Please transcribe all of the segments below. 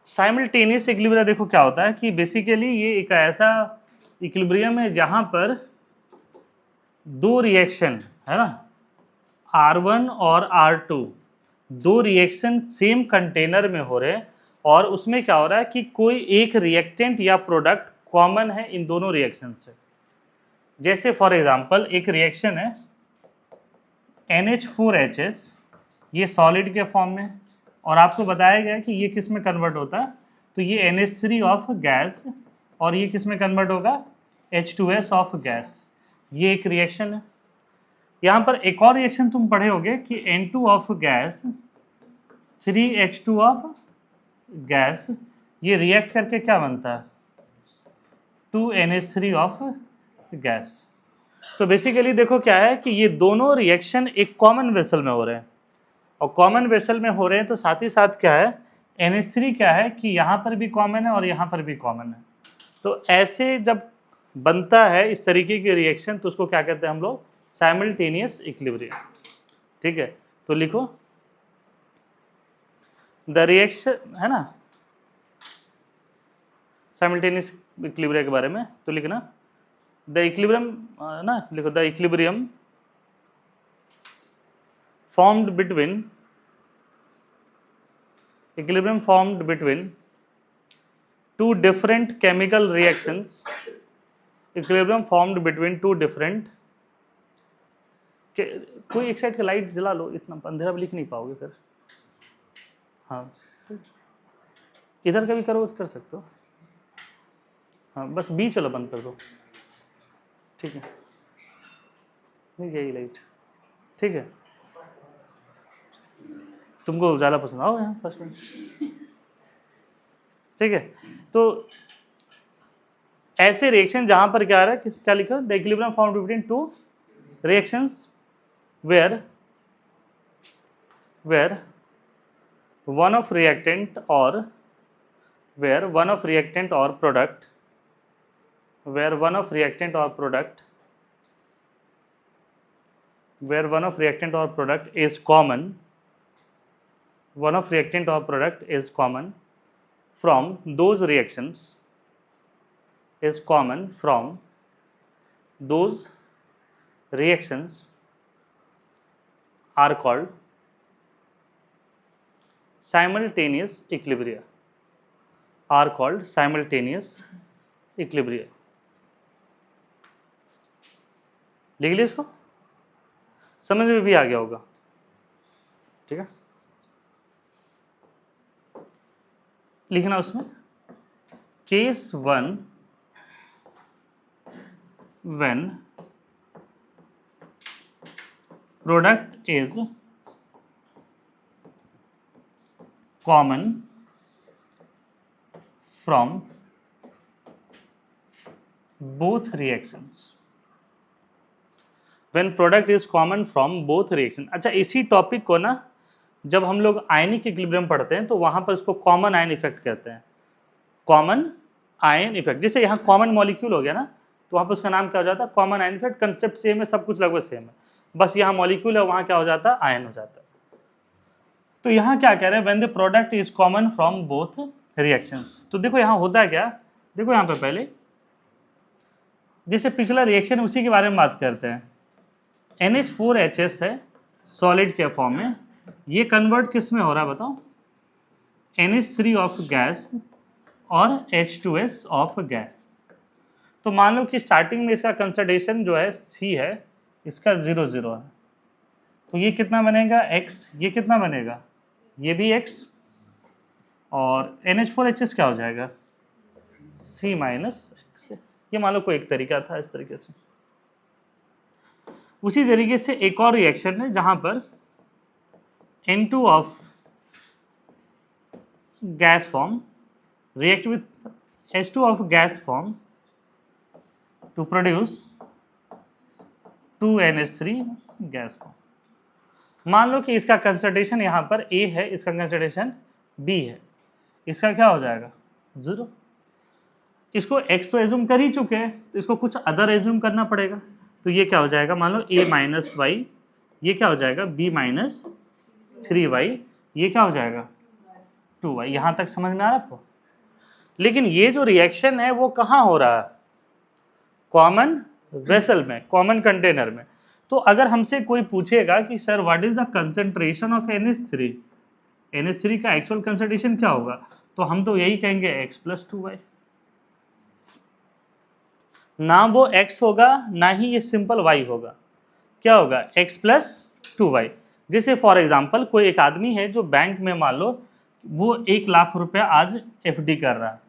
Simultaneous equilibrium देखो क्या होता है कि बेसिकली ये एक ऐसा इक्विलिब्रियम है जहां पर दो रिएक्शन है ना, R1 और R2, दो रिएक्शन सेम कंटेनर में हो रहे हैं और उसमें क्या हो रहा है कि कोई एक रिएक्टेंट या प्रोडक्ट कॉमन है इन दोनों रिएक्शन से। जैसे फॉर एग्जांपल एक रिएक्शन है NH4HS, ये सॉलिड के फॉर्म में, और आपको बताया गया कि ये किस में कन्वर्ट होता है, तो ये NH3 ऑफ गैस, और ये किस में कन्वर्ट होगा, H2S ऑफ गैस। ये एक रिएक्शन है। यहाँ पर एक और रिएक्शन तुम पढ़े होगे कि N2 of gas 3H2 of gas, ये रिएक्ट करके क्या बनता है, 2NH3 ऑफ गैस। तो बेसिकली देखो क्या है कि ये दोनों रिएक्शन एक कॉमन वेसल में हो रहे हैं, और कॉमन वेसल में हो रहे हैं तो साथ ही साथ क्या है, NH3 क्या है कि यहाँ पर भी कॉमन है और यहाँ पर भी कॉमन है। तो ऐसे जब बनता है इस तरीके की रिएक्शन तो उसको क्या कहते हैं हम लोग, साइमल्टेनियस इक्विलिब्रियम। ठीक है, तो लिखो द रिएक्शन है ना साइमल्टेनियस इक्विलिब्रियम के बारे में, तो लिखना द इक्विलिब्रियम ना, लिखो the equilibrium formed between two different chemical reactions, equilibrium formed between two different, कोई एक साइड का लाइट जला लो, इतना अंधेरा भी लिख नहीं पाओगे फिर। हाँ इधर का भी करो, कर सकते हो। हाँ बस बीच वाला बंद कर दो, ठीक है, नहीं यही लाइट, ठीक है। तुमको उजाला पसंद आओ यहाँ फर्स्ट में, ठीक है। तो ऐसे रिएक्शन जहां पर क्या आ रहा है, क्या लिखा, the equilibrium found between two reactions where one of reactant or product is common, from those reactions are called simultaneous equilibria, लिख लिया इसको, समझ में भी आ गया होगा, ठीक है। लिखना उसमें case 1 when product is common from both reactions, when product is common from both reaction। अच्छा, इसी टॉपिक को ना जब हम लोग आयनिक इक्विलिब्रियम पढ़ते हैं तो वहां पर इसको कॉमन आयन इफेक्ट कहते हैं, कॉमन आयन इफेक्ट। जैसे यहाँ कॉमन मॉलिक्यूल हो गया ना, तो वहां पर उसका नाम क्या हो जाता है, common ion effect. Concept same है, सब कुछ लगभग सेम है, बस यहाँ मॉलिक्यूल है, वहां क्या हो जाता है, आयन हो जाता है। तो यहाँ क्या कह रहे हैं, when the product is common from both reactions. तो देखो यहाँ होता है क्या, देखो यहाँ पे पहले जैसे पिछला रिएक्शन उसी के बारे में बात करते हैं। NH4HS है सॉलिड के फॉर्म में, ये कन्वर्ट किस में हो रहा है बताओ, NH3 ऑफ गैस और H2S ऑफ गैस। तो मान लो कि स्टार्टिंग में इसका कंसंट्रेशन जो है C है, इसका 0 0 है, तो ये कितना बनेगा X, ये कितना बनेगा, ये भी X, और NH4HS क्या हो जाएगा, C माइनस X। ये मान लो कोई एक तरीका था इस तरीके से। उसी तरीके से एक और रिएक्शन है जहां पर N2 of gas form react with H2 of gas form to produce 2NH3 gas form. मान लो कि इसका कंसंट्रेशन यहाँ पर A है, इसका कंसंट्रेशन B है, इसका क्या हो जाएगा 0। इसको X तो एज्यूम कर ही चुके हैं, तो इसको कुछ अदर एज्यूम करना पड़ेगा। तो ये क्या हो जाएगा, मान लो A माइनस वाई, ये क्या हो जाएगा B माइनस 3y, ये क्या हो जाएगा 2y। यहाँ तक समझ में आ रहा है आपको? लेकिन ये जो रिएक्शन है वो कहाँ हो रहा है? कॉमन वेसल में, कॉमन कंटेनर में। तो अगर हमसे कोई पूछेगा कि sir what is the concentration of NH3, NH3 का एक्चुअल कंसंट्रेशन क्या होगा, तो हम तो यही कहेंगे x प्लस 2y। ना वो x होगा ना ही ये सिंपल y होगा, क्या होगा? x plus 2y। जैसे फॉर एग्जाम्पल कोई एक आदमी है जो बैंक में मान लो वो 1 लाख रुपया आज FD कर रहा है,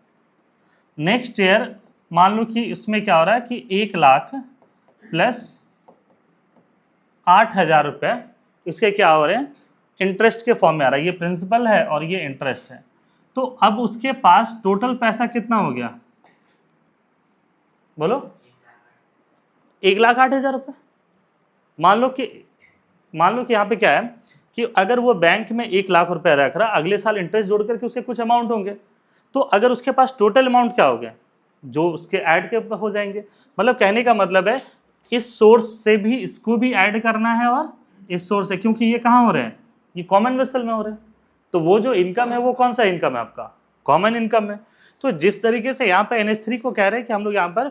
नेक्स्ट ईयर मान लो कि इसमें क्या हो रहा है कि 1 लाख प्लस 8,000 रुपये इसके क्या हो रहे हैं? इंटरेस्ट के फॉर्म में आ रहा है। ये प्रिंसिपल है और ये इंटरेस्ट है। तो अब उसके पास टोटल पैसा कितना हो गया बोलो? 1,08,000 रुपये। मान लो कि यहाँ पे क्या है कि अगर वो बैंक में 1 लाख रुपए रख रहा, अगले साल इंटरेस्ट जोड़ करके उसके कुछ अमाउंट होंगे, तो अगर उसके पास टोटल अमाउंट क्या हो गया जो उसके ऐड के हो जाएंगे। मतलब कहने का मतलब है इस सोर्स से भी इसको भी ऐड करना है और इस सोर्स से, क्योंकि ये कहाँ हो रहे हैं? ये कॉमन वेसल में हो रहे हैं। तो वो जो इनकम है वो कौन सा इनकम है आपका? कॉमन इनकम है। तो जिस तरीके से यहाँ पे NH3 को कह रहे हैं कि हम लोग यहाँ पर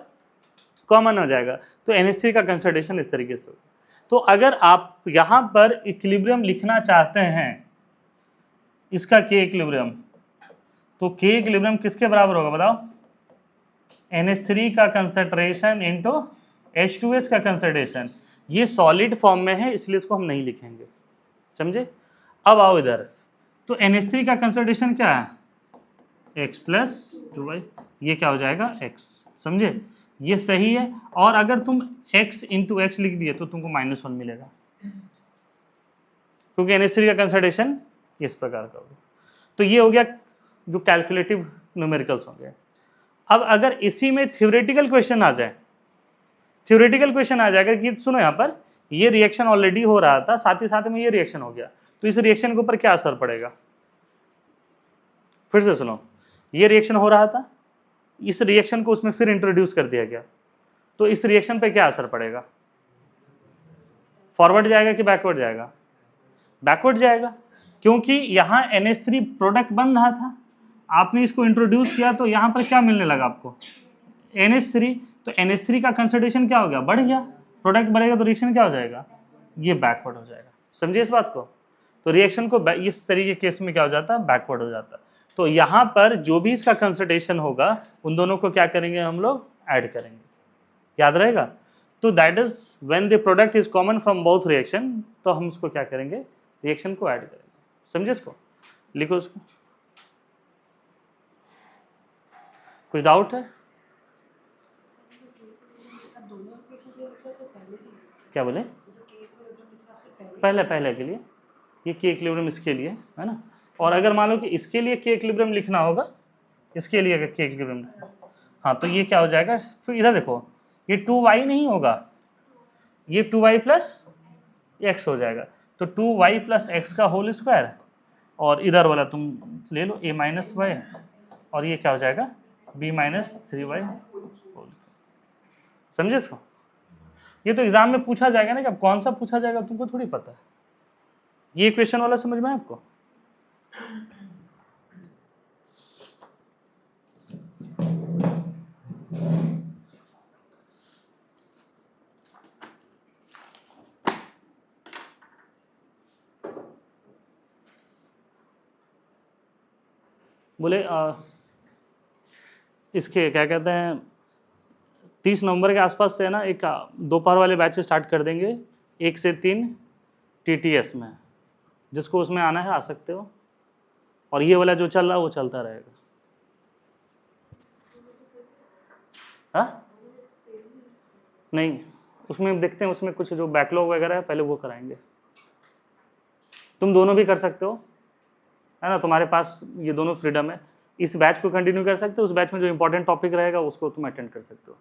कॉमन हो जाएगा, तो NH3 का कंसिडरेशन इस तरीके से होगा। तो अगर आप यहाँ पर इक्विलिब्रियम लिखना चाहते हैं इसका K इक्विलिब्रियम, तो K इक्विलिब्रियम किसके बराबर होगा बताओ? NH3 का कंसंट्रेशन इंटू H2S का कंसंट्रेशन। ये सॉलिड फॉर्म में है इसलिए इसको हम नहीं लिखेंगे, समझे? अब आओ इधर, तो NH3 का कंसंट्रेशन क्या है? x plus 2y। ये क्या हो जाएगा? x, समझे? ये सही है। और अगर तुम x इंटू एक्स लिख दिए तो तुमको -1 मिलेगा, क्योंकि NH3 का कंसंट्रेशन इस प्रकार का होगा। तो ये हो गया जो कैलकुलेटिव न्यूमेरिकल्स होंगे। अब अगर इसी में थ्योरेटिकल क्वेश्चन आ जाए, थ्योरेटिकल क्वेश्चन आ जाएगा कि सुनो यहाँ पर ये रिएक्शन ऑलरेडी हो रहा था, साथ ही साथ में ये रिएक्शन हो गया, तो इस रिएक्शन के ऊपर क्या असर पड़ेगा? फिर से सुनो, ये रिएक्शन हो रहा था, इस रिएक्शन को उसमें फिर इंट्रोड्यूस कर दिया गया, तो इस रिएक्शन पे क्या असर पड़ेगा? फॉरवर्ड जाएगा कि बैकवर्ड जाएगा? बैकवर्ड जाएगा, क्योंकि यहाँ NH3 प्रोडक्ट बन रहा था, आपने इसको इंट्रोड्यूस किया तो यहाँ पर क्या मिलने लगा आपको? NH3। तो NH3 का कंसंट्रेशन क्या हो गया? बढ़ गया। प्रोडक्ट बढ़ेगा तो रिएक्शन क्या हो जाएगा? ये बैकवर्ड हो जाएगा। समझिए इस बात को? तो रिएक्शन को इस तरीके के केस में क्या हो जाता है? बैकवर्ड हो जाता है। तो यहाँ पर जो भी इसका कंसंट्रेशन होगा उन दोनों को क्या करेंगे हम लोग? ऐड करेंगे। याद रहेगा? तो that is when the product is common from both reaction, तो हम उसको क्या करेंगे? रिएक्शन को ऐड करेंगे। समझे इसको? लिखो इसको। कुछ डाउट है? क्या बोले? पहले के लिए ये K इक्विलिब्रियम इसके लिए है ना। और अगर मान लो कि इसके लिए K इक्विलिब्रियम लिखना होगा, इसके लिए K इक्विलिब्रियम, हाँ, तो ये क्या हो जाएगा? फिर इधर देखो, ये 2y नहीं होगा, ये 2y प्लस x हो जाएगा। तो 2y प्लस एक्स का होल स्क्वायर, और इधर वाला तुम ले लो a माइनस वाई, और ये क्या हो जाएगा? b minus 3y। समझे इसको? ये तो एग्जाम में पूछा जाएगा ना, कि अब कौन सा पूछा जाएगा तुमको थोड़ी पता है। ये क्वेश्चन वाला समझ में आया आपको? बोले इसके क्या कहते हैं, 30 नवंबर के आसपास से है ना, एक दोपहर वाले बैच से स्टार्ट कर देंगे 1 से 3 TTS में। जिसको उसमें आना है आ सकते हो, और ये वाला जो चल रहा है वो चलता रहेगा। हाँ नहीं, उसमें देखते हैं, उसमें कुछ जो बैकलॉग वगैरह है पहले वो कराएंगे। तुम दोनों भी कर सकते हो, है ना, तुम्हारे पास ये दोनों फ्रीडम है। इस बैच को कंटिन्यू कर सकते हो, उस बैच में जो इंपॉर्टेंट टॉपिक रहेगा उसको तुम अटेंड कर सकते हो।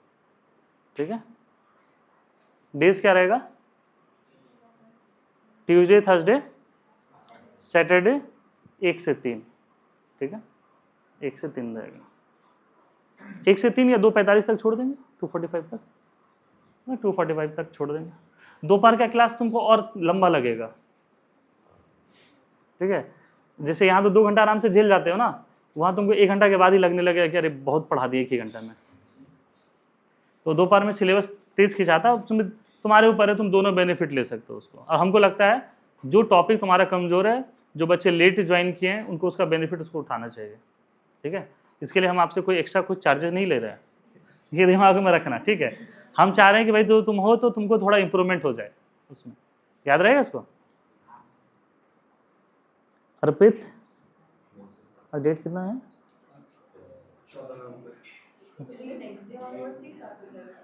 ठीक है? डेज क्या रहेगा? ट्यूसडे, थर्सडे, सैटरडे 1 से 3। ठीक है, 1 से 3 रहेगा। 1 से 3 या 2:45 तक छोड़ देंगे, 2:45 तक, 2:45 तक छोड़ देंगे। दोपहर का क्लास तुमको और लंबा लगेगा। ठीक है, जैसे यहाँ तो 2 घंटा आराम से झेल जाते हो ना, वहाँ तुमको 1 घंटा के बाद ही लगने लगेगा कि अरे बहुत पढ़ा दिए 1 ही घंटा में। तो दोपहर में सिलेबस तेज खिंचाता है, तुम्हारे ऊपर है, तुम दोनों बेनिफिट ले सकते हो उसको। और हमको लगता है जो टॉपिक तुम्हारा कमजोर है, जो बच्चे लेट ज्वाइन किए हैं, उनको उसका बेनिफिट उसको उठाना चाहिए, ठीक है। इसके लिए हम आपसे कोई एक्स्ट्रा कुछ चार्जेस नहीं ले रहे हैं, ये दिमाग में रखना, ठीक है। हम चाह रहे हैं कि भाई जो तुम हो तो तुमको थोड़ा इंप्रूवमेंट हो जाए उसमें, याद रहेगा इसको। अर्पित, और डेट कितना है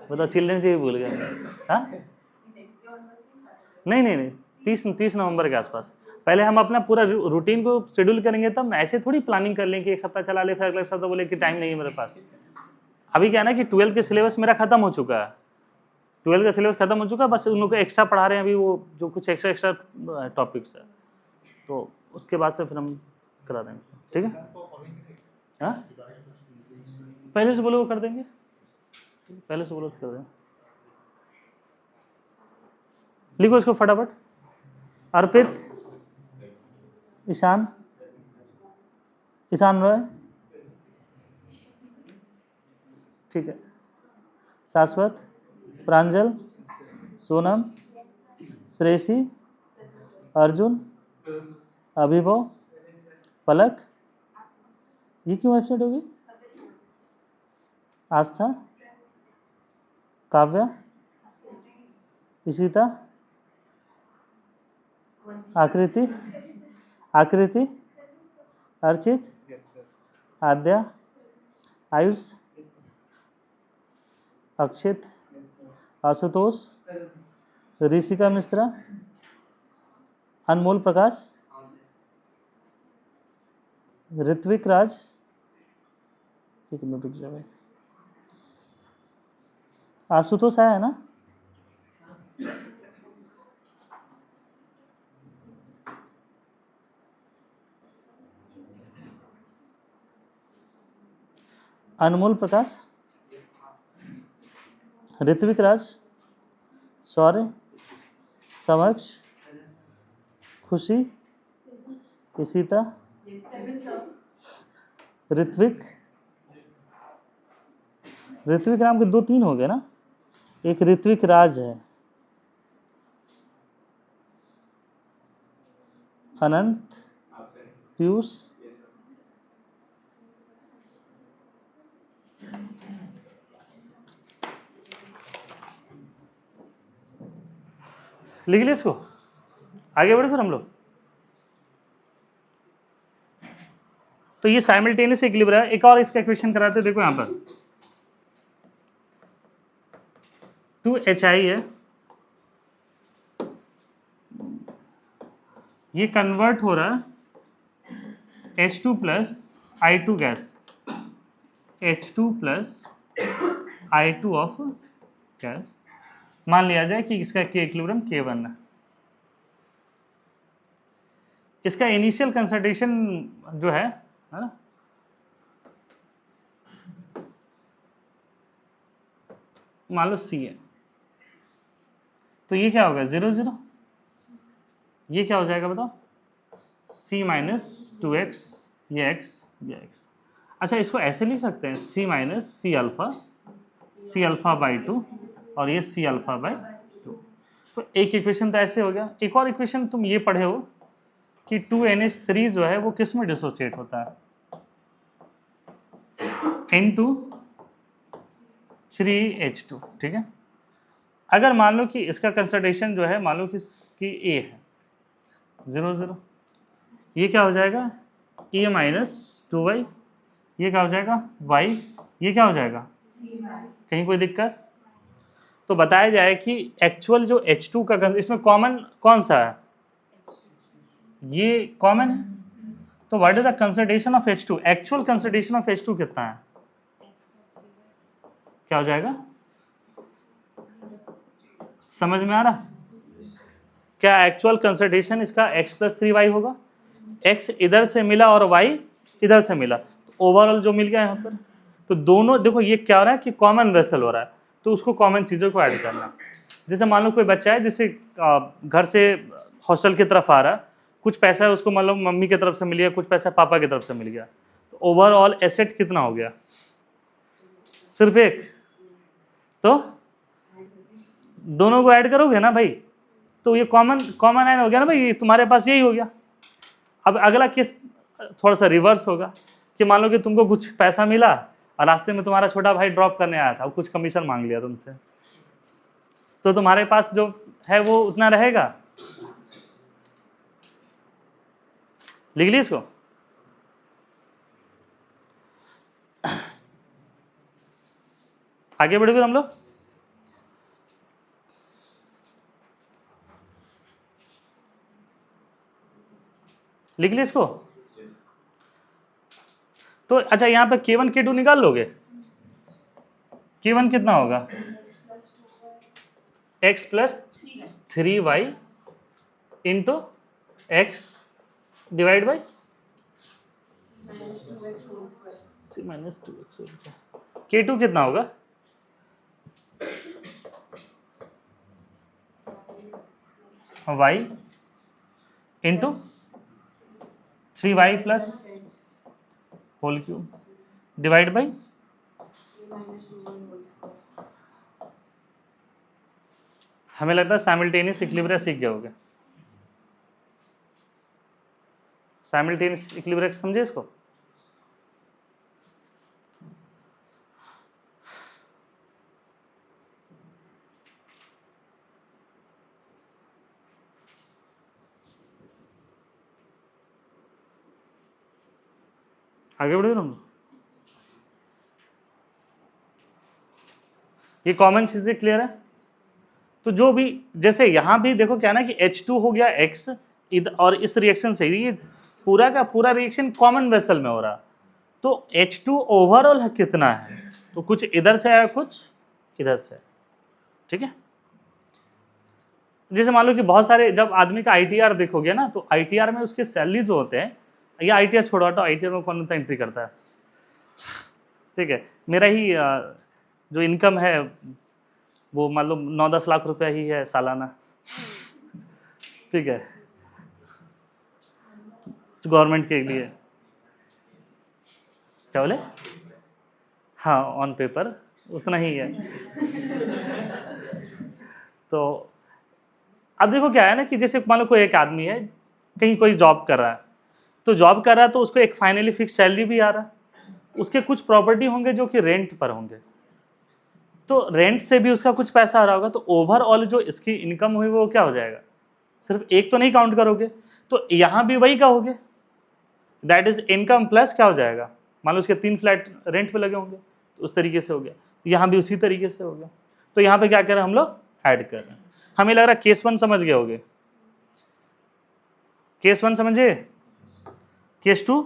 बताओ, चिल्ड्रंस डे भी भूल गया। हाँ नहीं, 30 नवंबर के आसपास। पहले हम अपना पूरा रूटीन को शेड्यूल करेंगे, तब ना ऐसे थोड़ी प्लानिंग कर लेंगे कि एक सप्ताह चला ले, फिर अगले सप्ताह बोले कि टाइम नहीं है मेरे पास। अभी क्या है ना कि 12th के सिलेबस मेरा खत्म हो चुका है, 12th का सिलेबस खत्म हो चुका है, बस उन लोग को एक्स्ट्रा पढ़ा रहे हैं अभी, वो जो कुछ एक्स्ट्रा टॉपिक्स है, तो उसके बाद से फिर हम करा देंगे, ठीक है। हाँ पहले से बोलो वो कर देंगे, पहले से बोलो कर देंगे। लिखो इसको फटाफट। अर्पित, ईशान रॉय, ठीक है। शाश्वत, प्रांजल, सोनम, श्रेयसी, अर्जुन, अभिभव, पलक, ये क्यों एब्सेंट होगी? आस्था, काव्या, इशिता, आकृति, अर्चित, आद्या, आयुष, अक्षित, आशुतोष, ऋषिका मिश्रा, अनमोल प्रकाश, ऋत्विक राज, एक मिनट रुक जाओ, आशुतोष आया है ना? अनमोल प्रकाश, ऋत्विक राज, शौर्य, समक्ष, खुशी, इशिता, ऋत्विक नाम के 2-3 हो गए ना, एक ऋत्विक राज है, अनंत, पीयूष, लिख लिया इसको, आगे बढ़े फिर हम लोग। तो ये साइमल्टेनियस इक्विलिब्रियम है। एक और इसका इक्वेशन कराते हैं, देखो यहाँ पर 2HI है, ये कन्वर्ट हो रहा है H2 plus I2 gas, H2 plus I2 of gas. मान लिया जाए कि इसका K इक्विलिब्रियम K1 है। इसका इनिशियल कंसंट्रेशन जो है ना, मान लो C है, तो ये क्या होगा 0 0, ये क्या हो जाएगा बताओ, C माइनस 2x, ये x, ये x। अच्छा इसको ऐसे लिख सकते हैं C minus C alpha by 2 और ये C अल्फा बाई 2। तो एक इक्वेशन तो ऐसे हो गया। एक और इक्वेशन तुम ये पढ़े हो कि 2NH3 जो है वो किस में डिसोसिएट होता है, N2 3H2, ठीक है। अगर मान लो कि इसका कंसंट्रेशन जो है मान लो कि A है 0 0, ये क्या हो जाएगा A माइनस 2y, ये क्या हो जाएगा y, ये क्या हो जाएगा, कहीं कोई दिक्कत? तो बताया जाए कि एक्चुअल जो H2 का इसमें कॉमन कौन सा है, ये कॉमन है, तो what is the concentration of H2, actual concentration of H2 कितना है, क्या हो जाएगा, समझ में आ रहा? क्या एक्चुअल कंसंट्रेशन इसका x प्लस 3y होगा, x इधर से मिला और y इधर से मिला, तो ओवरऑल जो मिल गया यहाँ पर। तो दोनों देखो ये क्या हो रहा है कि कॉमन वेसल हो रहा है, तो उसको कॉमन चीज़ों को ऐड करना। जैसे मान लो कोई बच्चा है जिसे घर से हॉस्टल की तरफ आ रहा है, कुछ पैसा है उसको मतलब मम्मी की तरफ से मिल गया, कुछ पैसा पापा की तरफ से मिल गया, तो ओवरऑल एसेट कितना हो गया? सिर्फ एक। तो दोनों को ऐड करोगे ना भाई, तो ये कॉमन कॉमन आयन हो गया ना भाई, तुम्हारे पास यही हो गया। अब अगला केस थोड़ा सा रिवर्स होगा कि मान लो कि तुमको कुछ पैसा मिला और रास्ते में तुम्हारा छोटा भाई ड्रॉप करने आया था, कुछ कमीशन मांग लिया तुमसे, तो तुम्हारे पास जो है वो उतना रहेगा? लिख ली इसको? आगे बढ़े फिर हम लोग। लिख ली इसको? तो अच्छा यहाँ पे K1 K2 निकाल लोगे? K1 कितना होगा? x plus 3y into x divide by minus 2x। K2 कितना होगा? y into 3y plus whole cube divide by, हमें लगता है साइमल्टेनियस इक्विलिब्रियम सीख गए होगे। साइमल्टेनियस इक्विलिब्रियम समझे इसको? आगे बढ़े हम। ये कॉमन चीजें क्लियर है? तो जो भी जैसे यहाँ भी देखो क्या ना कि H2 हो गया X, और इस रिएक्शन से ये पूरा का पूरा रिएक्शन कॉमन वेसल में हो रहा, तो H2 ओवरऑल कितना है? तो कुछ इधर से आया, कुछ इधर से, ठीक है। जैसे मान लो कि बहुत सारे जब आदमी का ITR देखोगे ना, तो ITR में उसके सैलरी जो होते हैं, या ITR छोड़ो हटो, ITR में कौन सा एंट्री करता है, ठीक है। मेरा ही जो इनकम है वो मान लो 9-10 लाख रुपया ही है सालाना, ठीक है, गवर्नमेंट के लिए। क्या बोले? हाँ, ऑन पेपर उतना ही है। तो अब देखो क्या है ना कि जैसे मान लो कोई एक आदमी है, कहीं कोई जॉब कर रहा है, तो जॉब कर रहा है तो उसको एक फाइनली फिक्स सैलरी भी आ रहा है, उसके कुछ प्रॉपर्टी होंगे जो कि रेंट पर होंगे, तो रेंट से भी उसका कुछ पैसा आ रहा होगा, तो ओवरऑल जो इसकी इनकम हुई वो क्या हो जाएगा? सिर्फ एक तो नहीं काउंट करोगे, तो यहाँ भी वही कहोगे, दैट इज इनकम प्लस क्या हो जाएगा? मान लो उसके 3 फ्लैट रेंट पे लगे होंगे, तो उस तरीके से हो गया, यहाँ भी उसी तरीके से हो गया। तो यहाँ पे क्या कर रहे हैं हम लोग? ऐड कर रहे हैं। हमें लग रहा है केस 1 समझ गए होगे। केस 1 समझे? केस 2?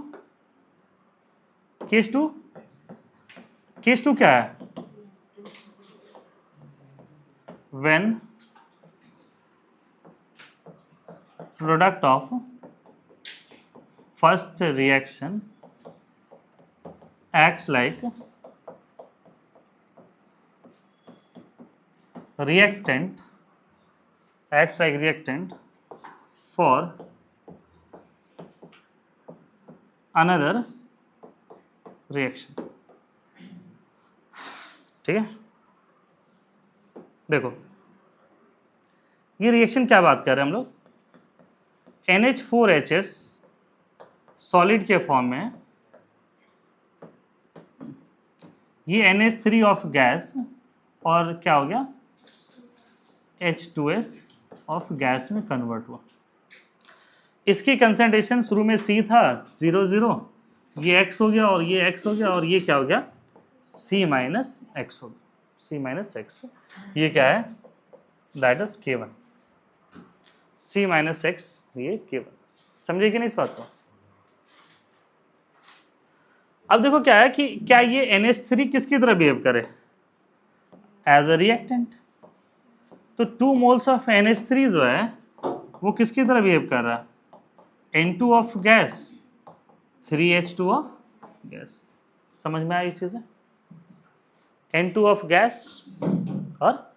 केस 2? केस 2 क्या है? When product of first reaction acts like reactant for another reaction, ठीक है। देखो ये रिएक्शन क्या बात कर रहे हैं हम लोग? NH4HS सॉलिड के फॉर्म में, ये NH3 ऑफ गैस, और क्या हो गया? H2S ऑफ गैस में कन्वर्ट हुआ। इसकी कंसंट्रेशन शुरू में C था 0,0, ये X हो गया और ये X हो गया, और ये क्या हो गया? C माइनस X हो गया, C माइनस X। ये क्या है? That is K1, C minus X, ये K1। समझे कि नहीं इस बात को? अब देखो क्या है कि क्या ये NH3 किसकी तरह बिहेव करे? As a reactant. तो 2 मोल्स ऑफ NH3 जो है वो किसकी तरह बिहेव कर रहा है? N2 of gas, 3H2 of gas. समझ में आई चीजें? N2 ऑफ गैस और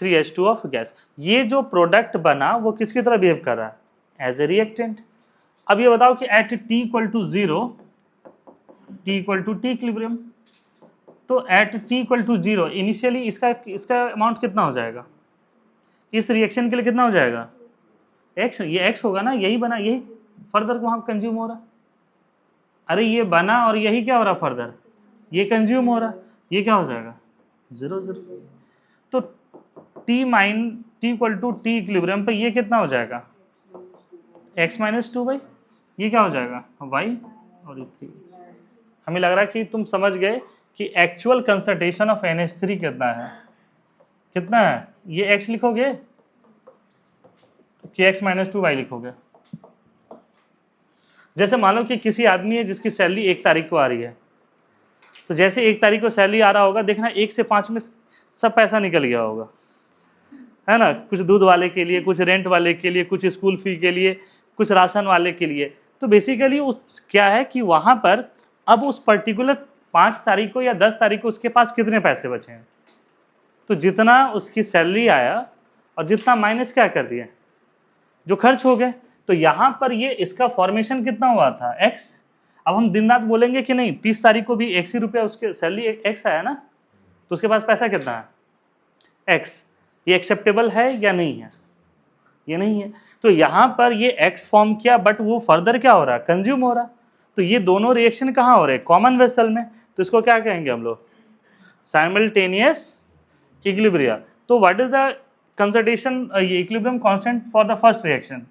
3H2 ऑफ गैस। ये जो प्रोडक्ट बना वो किसकी तरह बिहेव कर रहा है? As a reactant. अब ये बताओ कि at t equal to 0, t equal to T equilibrium, तो at t equal to 0 initially इसका अमाउंट कितना हो जाएगा, इस रिएक्शन के लिए कितना हो जाएगा, x, ये x होगा ना, यही बना, यही फर्दर वहाँ कंज्यूम हो रहा, अरे ये बना और यही क्या हो रहा फर्दर, ये कंज्यूम हो रहा, ये क्या हो जाएगा 0 0। तो t equal to T equilibrium पे ये कितना हो जाएगा x माइनस 2y, ये क्या हो जाएगा y और ये 3। हमें लग रहा है कि तुम समझ गए कि एक्चुअल कंसंट्रेशन ऑफ NH3 कितना है, कितना है, ये x लिखोगे कि x माइनस 2y लिखोगे। जैसे मान लो कि किसी आदमी है जिसकी सैलरी 1 तारीख को आ रही है, तो जैसे 1 तारीख को सैलरी आ रहा होगा, देखना 1 से 5 में सब पैसा निकल गया होगा, है ना, कुछ दूध वाले के लिए, कुछ रेंट वाले के लिए, कुछ स्कूल फी के लिए, कुछ राशन वाले के लिए। तो बेसिकली उस क्या है कि वहाँ पर अब उस पर्टिकुलर 5 तारीख को या 10 तारीख को उसके पास कितने पैसे बचे हैं, तो जितना उसकी सैलरी आया और जितना माइनस क्या कर दिया, जो खर्च हो गए। तो यहाँ पर ये इसका फॉर्मेशन कितना हुआ था x। अब हम दिन रात बोलेंगे कि नहीं 30 तारीख को भी x ही रुपया उसके सैलरी x आया ना, तो उसके पास पैसा कितना है x, ये एक्सेप्टेबल है या नहीं है, ये नहीं है। तो यहाँ पर ये x फॉर्म किया, बट वो फर्दर क्या हो रहा है, कंज्यूम हो रहा। तो ये दोनों रिएक्शन कहाँ हो रहे हैं, कॉमन वेसल में, तो इसको क्या कहेंगे हम लोग, साइमल्टेनियस इक्विलिब्रिया। तो व्हाट इज द कंसंट्रेशन, ये equilibrium constant for the first reaction,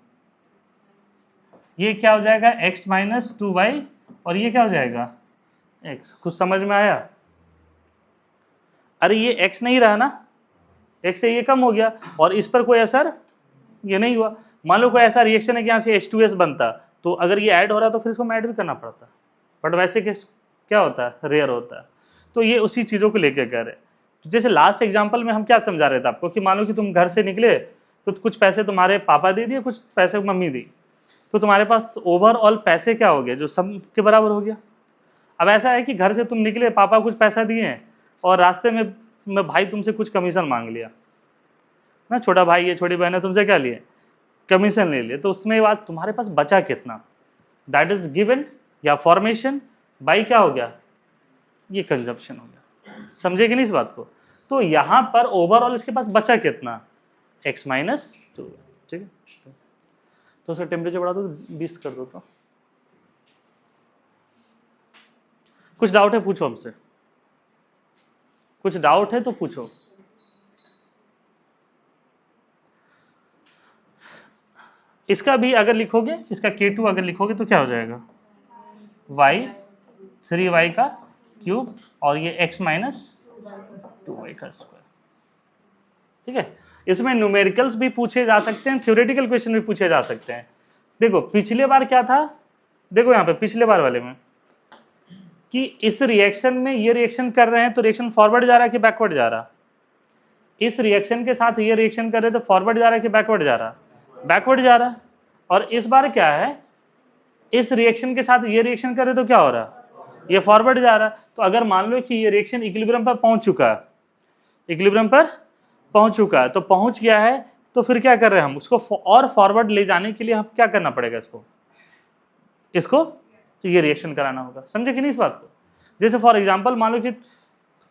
ये क्या हो जाएगा x माइनस 2y और ये क्या हो जाएगा x। कुछ समझ में आया, अरे ये x नहीं रहा ना, x से ये कम हो गया और इस पर कोई असर ये नहीं हुआ। मान लो कोई ऐसा रिएक्शन है कि यहाँ से H2S बनता, तो अगर ये ऐड हो रहा तो फिर इसको ऐड भी करना पड़ता, बट वैसे केस क्या होता है, रेयर होता है। तो ये उसी चीज़ों को लेकर कह रहे। जैसे लास्ट एग्जाम्पल में हम क्या समझा रहे थे आपको कि मान लो कि तुम घर से निकले तो कुछ पैसे तुम्हारे पापा दे दिए, कुछ पैसे मम्मी दी, तो तुम्हारे पास ओवरऑल पैसे क्या हो गए, जो सब के बराबर हो गया। अब ऐसा है कि घर से तुम निकले, पापा कुछ पैसा दिए हैं और रास्ते में भाई तुमसे कुछ कमीशन मांग लिया ना, छोटा भाई है छोटी बहन है, तुमसे क्या लिए, कमीशन ले लिए, तो उसमें बात तुम्हारे पास बचा कितना, दैट इज गिवन या फॉर्मेशन बाई क्या हो गया, ये कंजप्शन हो गया। समझे कि नहीं इस बात को। तो यहाँ पर ओवरऑल इसके पास बचा कितना, x माइनस 2, ठीक है। तो उसका टेम्परेचर बढ़ा दो, 20 कर दो। तो कुछ डाउट है पूछो हमसे, कुछ डाउट है तो पूछो। इसका भी अगर लिखोगे, इसका K2 अगर लिखोगे तो क्या हो जाएगा y 3y का क्यूब और ये x माइनस 2y का स्क्वायर, ठीक है। इसमें न्यूमेरिकल्स भी पूछे जा सकते हैं, थ्योरेटिकल क्वेश्चन भी पूछे जा सकते हैं। देखो पिछले बार क्या था, देखो यहाँ पे पिछले बार वाले में कि इस रिएक्शन में ये रिएक्शन कर रहे हैं तो रिएक्शन फॉरवर्ड जा रहा है कि बैकवर्ड जा रहा, इस रिएक्शन के साथ ये रिएक्शन कर रहे हैं तो फॉरवर्ड जा रहा है कि बैकवर्ड जा रहा, बैकवर्ड जा रहा। और इस बार क्या है, इस रिएक्शन के साथ ये रिएक्शन करे तो क्या हो रहा, ये फॉरवर्ड जा रहा। तो अगर मान लो कि ये रिएक्शन इक्विलिब्रियम पर पहुंच चुका है, इक्विलिब्रियम पर पहुंच चुका है, तो पहुंच गया है, तो फिर क्या कर रहे हैं हम, उसको और फॉरवर्ड ले जाने के लिए हम क्या करना पड़ेगा, इसको ये रिएक्शन कराना होगा। समझे कि नहीं इस बात को। जैसे फॉर एग्जांपल मान लो कि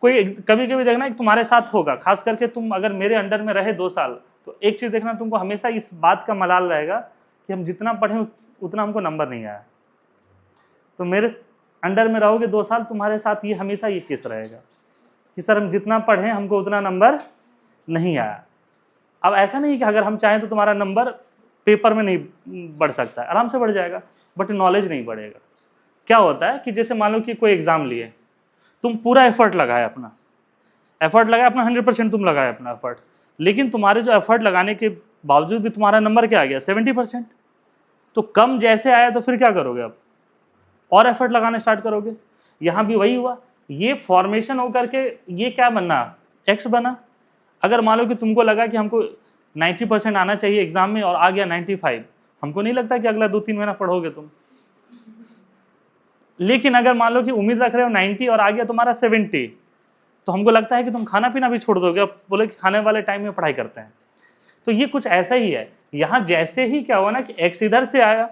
कोई कभी कभी देखना तुम्हारे साथ होगा, खास करके तुम अगर मेरे अंडर में रहे 2 साल, तो एक चीज देखना, तुमको हमेशा इस बात का मलाल रहेगा कि हम जितना पढ़े उतना हमको नंबर नहीं आया। तो मेरे अंडर में रहोगे 2 साल, तुम्हारे साथ ये हमेशा ये केस रहेगा कि सर हम जितना पढ़े हमको उतना नंबर नहीं आया। अब ऐसा नहीं कि अगर हम चाहें तो तुम्हारा नंबर पेपर में नहीं बढ़ सकता है, आराम से बढ़ जाएगा, बट नॉलेज नहीं बढ़ेगा। क्या होता है कि जैसे मान लो कि कोई एग्जाम लिए, तुम पूरा एफर्ट लगाया, अपना एफर्ट लगाया, अपना 100% तुम लगाया अपना एफर्ट, लेकिन तुम्हारे जो एफर्ट लगाने के बावजूद भी तुम्हारा नंबर क्या आ गया 70%। तो कम जैसे आया तो फिर क्या करोगे, अब और एफर्ट लगाना स्टार्ट करोगे। यहाँ भी वही हुआ, ये फॉर्मेशन होकर के ये क्या बनना, एक्स बना। अगर मान लो कि तुमको लगा कि हमको 90% आना चाहिए एग्जाम में और आ गया 95, हमको नहीं लगता कि अगला 2-3 महीना पढ़ोगे तुम। लेकिन अगर मान लो कि उम्मीद रख रहे हो 90 और आ गया तुम्हारा 70, तो हमको लगता है कि तुम खाना पीना भी छोड़ दोगे, अब बोले कि खाने वाले टाइम में पढ़ाई करते हैं। तो ये कुछ ऐसा ही है, यहाँ जैसे ही क्या हुआ ना कि x इधर से आया,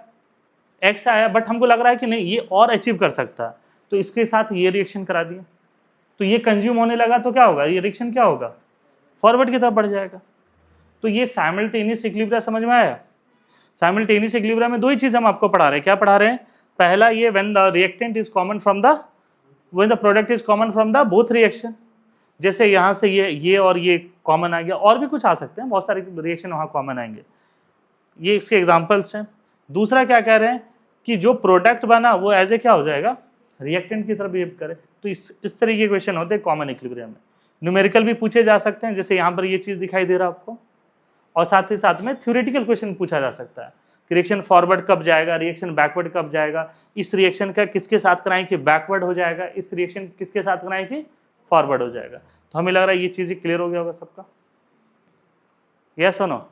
x आया, बट हमको लग रहा है कि नहीं ये और अचीव कर सकता है, तो इसके साथ ये रिएक्शन करा दिया, तो ये कंज्यूम होने लगा, तो क्या होगा, ये रिएक्शन क्या होगा, फॉरवर्ड की तरफ बढ़ जाएगा। तो ये साइमल्टेनियस इक्विलिब्रियम समझ में आया। साइमल्टेनियस इक्विलिब्रियम में दो ही चीज हम आपको पढ़ा रहे हैं। क्या पढ़ा रहे हैं, पहला ये when the reactant is common from the, when the product is common from the both reaction, जैसे यहाँ से ये और ये कॉमन आ गया, और भी कुछ आ सकते हैं, बहुत सारे रिएक्शन वहाँ कॉमन आएंगे, ये इसके एग्जाम्पल्स हैं। दूसरा क्या कह रहे हैं कि जो प्रोडक्ट बना वो एज ए क्या हो जाएगा, रिएक्टेंट की तरफ बिहेव करे। तो इस तरह के क्वेश्चन होते हैं कॉमन इक्विलिब्रियम में। न्यूमेरिकल भी पूछे जा सकते हैं, जैसे यहाँ पर ये चीज़ दिखाई दे रहा है आपको, और साथ ही साथ में थ्योरेटिकल क्वेश्चन पूछा जा सकता है कि रिएक्शन फॉरवर्ड कब जाएगा, रिएक्शन बैकवर्ड कब जाएगा, इस रिएक्शन का किसके साथ कराएं कि बैकवर्ड हो जाएगा, इस रिएक्शन किसके साथ कराएं कि फॉरवर्ड हो जाएगा। तो हमें लग रहा है ये चीज़ें क्लियर हो गया होगा सबका, यस और नो।